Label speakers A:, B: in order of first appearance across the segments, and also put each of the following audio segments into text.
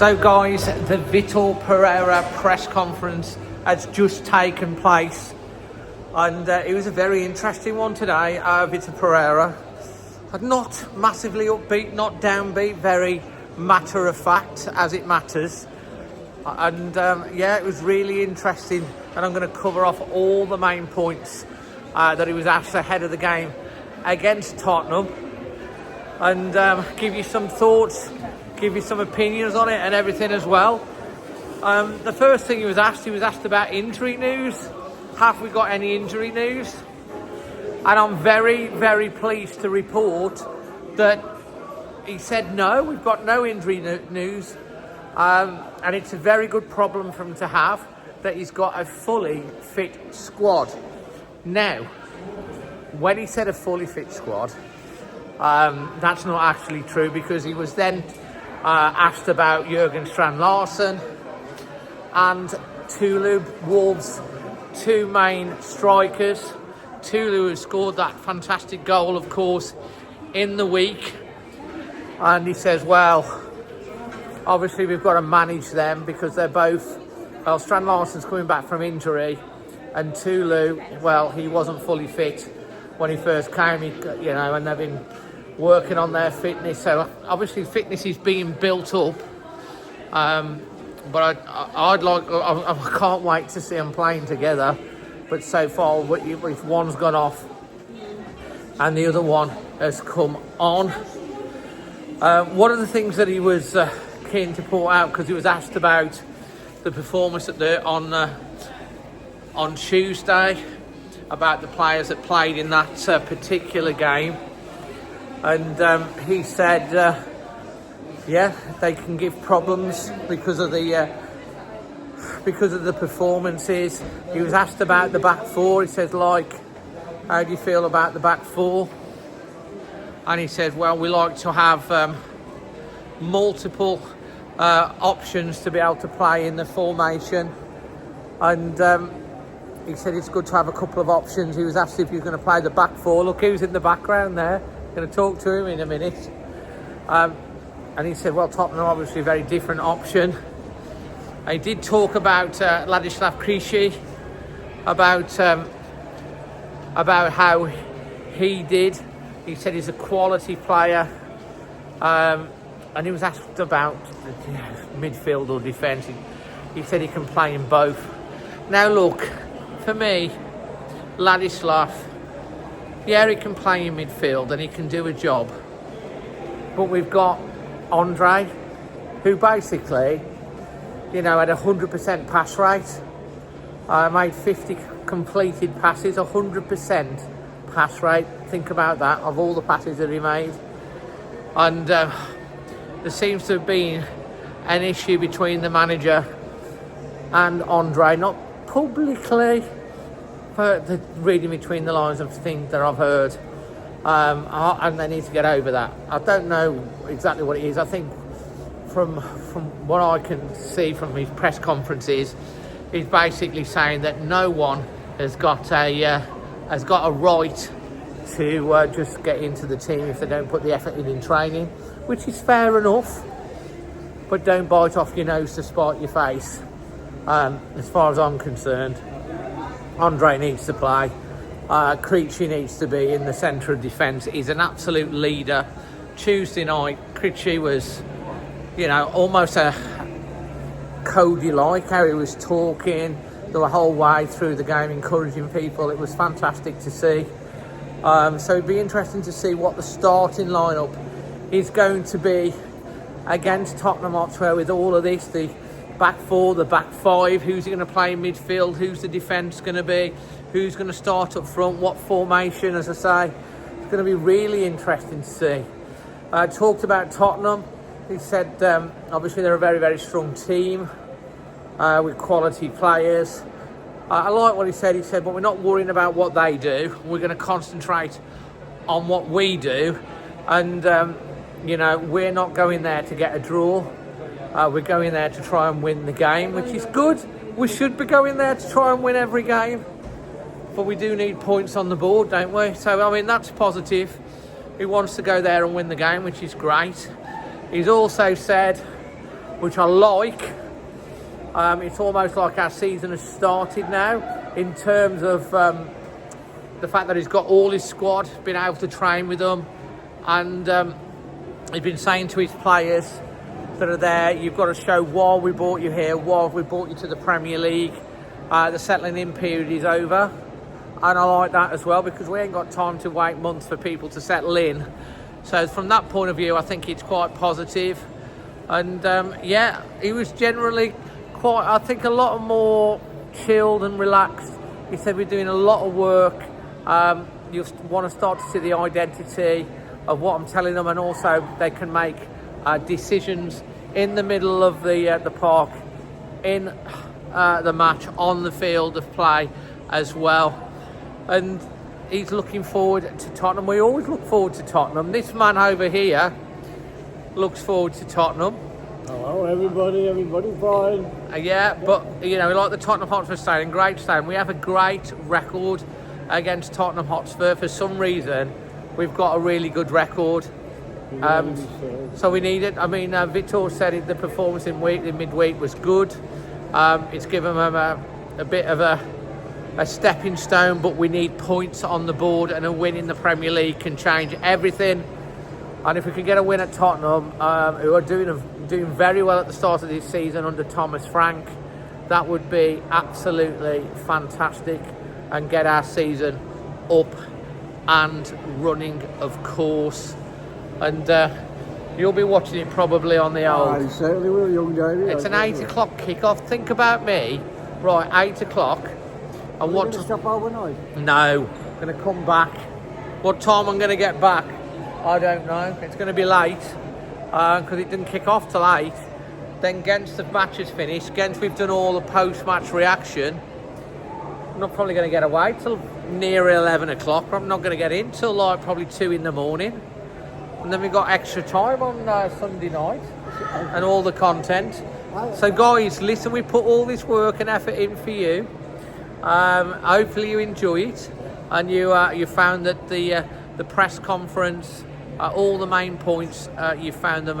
A: So guys, the Vitor Pereira press conference has just taken place, and it was a very interesting one today. Vitor Pereira, not massively upbeat, not downbeat, very matter of fact as it matters. And yeah, it was really interesting, and I'm going to cover off all the main points that he was asked ahead of the game against Tottenham, and give you some thoughts, give you some opinions on it and everything as well. The first thing he was asked about injury news. Have we got any injury news? And I'm very, very pleased to report that he said no, we've got no injury news. And it's a very good problem for him to have, that he's got a fully fit squad. Now, when he said a fully fit squad, that's not actually true, because he was then asked about Jurgen Strand-Larsen and Tulu, Wolves' two main strikers. Tulu has scored that fantastic goal, of course, in the week. And he says, well, obviously we've got to manage them because they're both... Well, Strand-Larsen's coming back from injury, and Tulu, well, he wasn't fully fit when he first came, and they've been working on their fitness. So obviously fitness is being built up. But I can't wait to see them playing together. But so far, if one's gone off and the other one has come on. One of the things that he was keen to point out, because he was asked about the performance on Tuesday, about the players that played in that particular game, and he said, yeah, they can give problems because of the performances. He was asked about the back four. He says, how do you feel about the back four? And he said, well, we like to have multiple options to be able to play in the formation. And he said it's good to have a couple of options. He was asked if he was going to play the back four. Look who's in the background there. Going to talk to him in a minute. And he said, well, Tottenham are obviously a very different option. He did talk about Ladislav Krejci, about how he did. He said he's a quality player. And he was asked about midfield or defence. He said he can play in both. Now look, for me, Ladislav, yeah, he can play in midfield and he can do a job. But we've got Andre, who basically, had 100% pass rate, made 50 completed passes, 100% pass rate. Think about that, of all the passes that he made. And there seems to have been an issue between the manager and Andre, not publicly, but reading between the lines of things that I've heard. And they need to get over that. I don't know exactly what it is. I think from what I can see from his press conferences, he's basically saying that no one has got a right to just get into the team if they don't put the effort in training, which is fair enough. But don't bite off your nose to spite your face. As far as I'm concerned, Andre needs to play. Krejci needs to be in the centre of defence. He's an absolute leader. Tuesday night, Krejci was, almost a Cody-like, how he was talking the whole way through the game, encouraging people. It was fantastic to see. So it'd be interesting to see what the starting lineup is going to be against Tottenham Hotspur with all of this, the back four, the back five, who's going to play in midfield, who's the defence going to be, who's going to start up front, what formation. As I say, it's going to be really interesting to see. Talked about Tottenham. He said obviously they're a very, very strong team with quality players. I like what he said. He said, but we're not worrying about what they do. We're going to concentrate on what we do. And, we're not going there to get a draw. We're going there to try and win the game, which is good. We should be going there to try and win every game. But we do need points on the board, don't we? So, that's positive. He wants to go there and win the game, which is great. He's also said which I like. It's almost like our season has started now in terms of the fact that he's got all his squad, been able to train with them, and he's been saying to his players that are there, you've got to show why we brought you here, why we brought you to the Premier League. The settling in period is over, and I like that as well, because we ain't got time to wait months for people to settle in. So from that point of view, I think it's quite positive. And yeah, he was generally quite, I think, a lot more chilled and relaxed. He said we're doing a lot of work. You want to start to see the identity of what I'm telling them, and also they can make decisions in the middle of the park, in the match, on the field of play as well. And he's looking forward to Tottenham. We always look forward to Tottenham. This man over here looks forward to Tottenham.
B: Hello, everybody fine.
A: Yeah, but you know, we like the Tottenham Hotspur Stadium, great stadium. We have a great record against Tottenham Hotspur. For some reason, we've got a really good record. So we need it. I mean, Vitor said it, the performance in midweek was good. It's given them a bit of a stepping stone, but we need points on the board, and a win in the Premier League can change everything. And if we can get a win at Tottenham, who are doing very well at the start of this season under Thomas Frank, that would be absolutely fantastic, and get our season up and running, of course. And you'll be watching it probably on the old.
B: I certainly will, young Davey.
A: It's an 8 o'clock kick-off. Think about me. Right, 8 o'clock. And what?
B: Going to stop overnight?
A: No, I'm going to come back. What time I'm going to get back? I don't know. It's going to be late because it didn't kick off till 8. Then Ghent's the match is finished. Ghent, we've done all the post-match reaction. I'm not probably going to get away till near 11 o'clock. I'm not going to get in till like probably 2 in the morning. And then we've got extra time on Sunday night and all the content. So guys, listen, we put all this work and effort in for you. Hopefully you enjoy it, and you found that the press conference, all the main points, you found them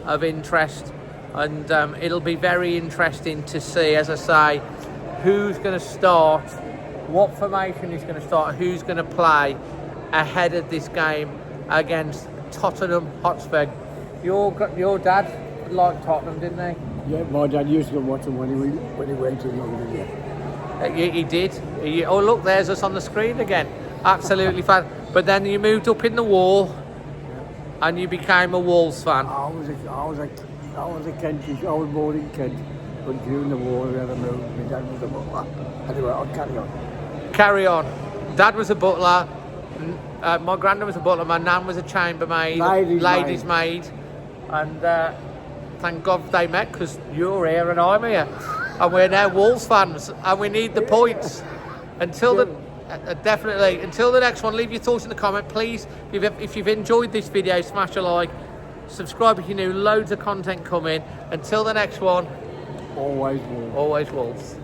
A: of interest, and it'll be very interesting to see, as I say, who's going to start, what formation is going to start, who's going to play ahead of this game against Tottenham Hotspur. Your dad liked Tottenham, didn't he?
B: Yeah, my dad used to watch them when he went to London.
A: He did. Oh look, there's us on the screen again. Absolutely fan. But then you moved up in the war, and you became a Wolves fan.
B: I was a Kentish. I was born in Kent, but during the war we had a move. My dad was a butler. Anyway, I'll carry on.
A: Carry on. Dad was a butler. My granddad was a butler. My nan was a chambermaid, ladies' maid. And thank God they met, because you're here and I'm here. And we're now Wolves fans, and we need the points. Until definitely, until the next one, leave your thoughts in the comment. Please, if you've enjoyed this video, smash a like. Subscribe if you're new. Loads of content coming. Until the next one,
B: always Wolves.
A: Always Wolves.